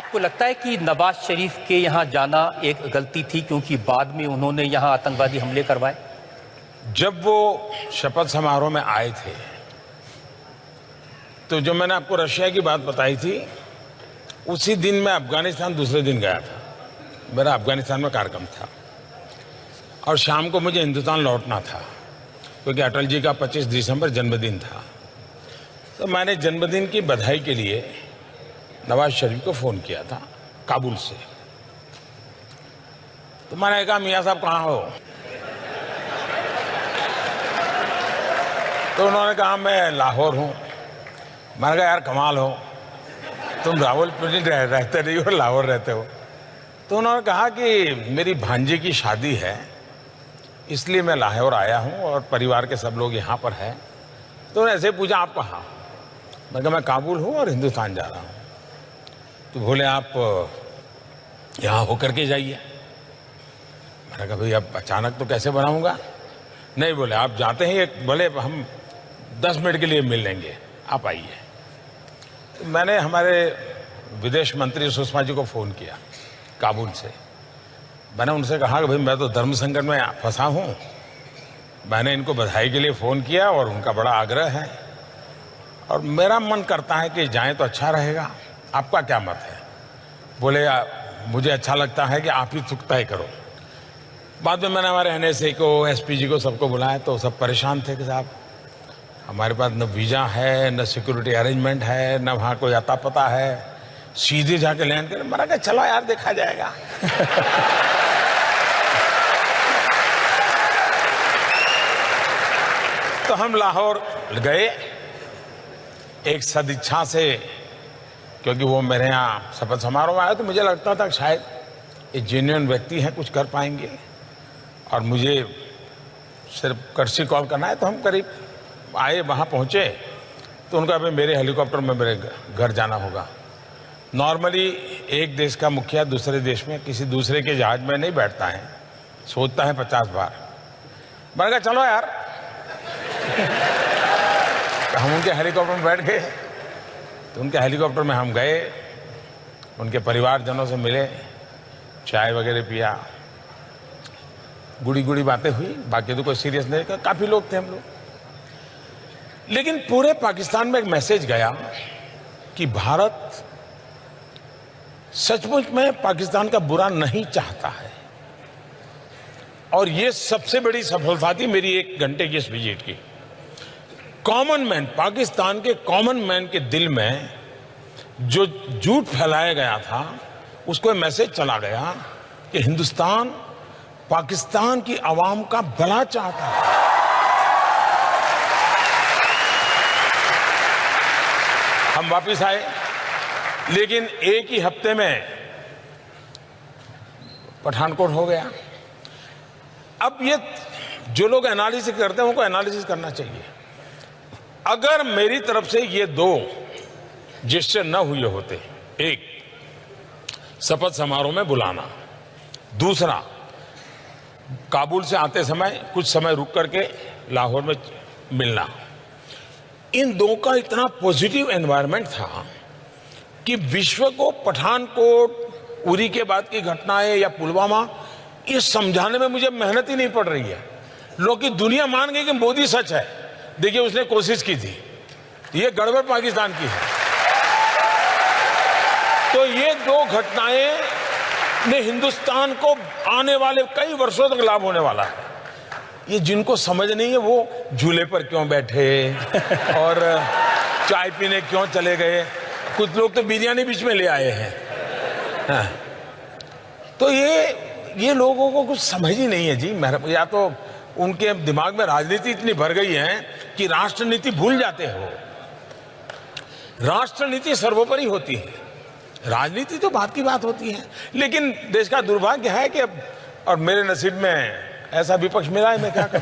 आपको लगता है कि नवाज शरीफ के यहाँ जाना एक गलती थी क्योंकि बाद में उन्होंने यहाँ आतंकवादी हमले करवाए? जब वो शपथ समारोह में आए थे तो जो मैंने आपको रशिया की बात बताई थी, उसी दिन मैं अफगानिस्तान दूसरे दिन गया था। मेरा अफगानिस्तान में कार्यक्रम था और शाम को मुझे हिंदुस्तान लौटना था क्योंकि अटल जी का 25 दिसंबर जन्मदिन था। तो मैंने जन्मदिन की बधाई के लिए नवाज शरीफ को फ़ोन किया था काबुल से। तो मैंने कहा, मियाँ साहब कहाँ हो? तो उन्होंने कहा, मैं लाहौर हूँ। मैंने कहा, यार कमाल हो, तुम रावलपिंडी रहते नहीं हो, लाहौर रहते हो। तो उन्होंने कहा कि मेरी भांजी की शादी है, इसलिए मैं लाहौर आया हूँ और परिवार के सब लोग यहाँ पर हैं। तो ऐसे पूछा, आप कहाँ? मैं कहा, मैं काबुल हूँ और हिंदुस्तान जा रहा हूँ। तो बोले, आप यहाँ होकर के जाइए। मैंने कहा, भाई अब अचानक तो कैसे बनाऊंगा? नहीं, बोले आप जाते हैं, बोले हम 10 मिनट के लिए मिल लेंगे, आप आइए। तो मैंने हमारे विदेश मंत्री सुषमा जी को फ़ोन किया काबुल से। मैंने उनसे कहा कि भाई मैं तो धर्म संकट में फंसा हूँ। मैंने इनको बधाई के लिए फ़ोन किया और उनका बड़ा आग्रह है और मेरा मन करता है कि जाएं तो अच्छा रहेगा। आपका क्या मत है? बोले, मुझे अच्छा लगता है कि आप ही तय करो। बाद में मैंने हमारे NSA को, SPG को, सबको बुलाया तो सब परेशान थे कि साहब हमारे पास न वीज़ा है, न सिक्योरिटी अरेंजमेंट है, न वहाँ कोई अता पता है, सीधे जाके लैंड करें। मैंने कहा, चलो यार देखा जाएगा। तो हम लाहौर गए एक सदिच्छा से, क्योंकि वो मेरे यहाँ शपथ समारोह में आया तो मुझे लगता था कि शायद एक जेन्युइन व्यक्ति हैं, कुछ कर पाएंगे और मुझे सिर्फ कर्सी कॉल करना है। तो हम करीब आए, वहाँ पहुँचे तो उनका भाई मेरे हेलीकॉप्टर में मेरे घर जाना होगा। नॉर्मली एक देश का मुखिया दूसरे देश में किसी दूसरे के जहाज में नहीं बैठता है, सोचता है 50 बार। मैंने कहा, चलो यार। तो हम उनके हेलीकॉप्टर में बैठ गए। तो उनके हेलीकॉप्टर में हम गए, उनके परिवारजनों से मिले, चाय वगैरह पिया, गुड़ी गुड़ी बातें हुई। बाकी तो कोई सीरियस नहीं, काफ़ी लोग थे हम लोग। लेकिन पूरे पाकिस्तान में एक मैसेज गया कि भारत सचमुच में पाकिस्तान का बुरा नहीं चाहता है। और ये सबसे बड़ी सफलता थी मेरी 1 घंटे की इस विजिट की। कॉमन मैन, पाकिस्तान के कॉमन मैन के दिल में जो झूठ फैलाया गया था, उसको मैसेज चला गया कि हिंदुस्तान पाकिस्तान की आवाम का भला चाहता है। हम वापिस आए, लेकिन एक ही हफ्ते में पठानकोट हो गया। अब ये जो लोग एनालिसिस करते हैं उनको एनालिसिस करना चाहिए। अगर मेरी तरफ से ये 2 जेस्चर न हुए होते, एक शपथ समारोह में बुलाना, दूसरा काबुल से आते समय कुछ समय रुक करके लाहौर में मिलना, इन 2 का इतना पॉजिटिव एनवायरनमेंट था कि विश्व को पठानकोट, उरी के बाद की घटनाएं या पुलवामा, ये समझाने में मुझे मेहनत ही नहीं पड़ रही है। लोग की दुनिया मान गई कि मोदी सच है। देखिए, उसने कोशिश की थी, ये गड़बड़ पाकिस्तान की है। तो ये 2 घटनाएं ने हिंदुस्तान को आने वाले कई वर्षों तक लाभ होने वाला है। ये जिनको समझ नहीं है वो झूले पर क्यों बैठे और चाय पीने क्यों चले गए। कुछ लोग तो बिरयानी बीच में ले आए हैं। हाँ। तो ये लोगों को कुछ समझ ही नहीं है जी। या तो उनके दिमाग में राजनीति इतनी भर गई है कि राष्ट्रनीति भूल जाते हो। राष्ट्रनीति सर्वोपरि होती है, राजनीति तो बात की बात होती है। लेकिन देश का दुर्भाग्य है कि अब, और मेरे नसीब में ऐसा विपक्ष मिला है, मैं क्या करूं।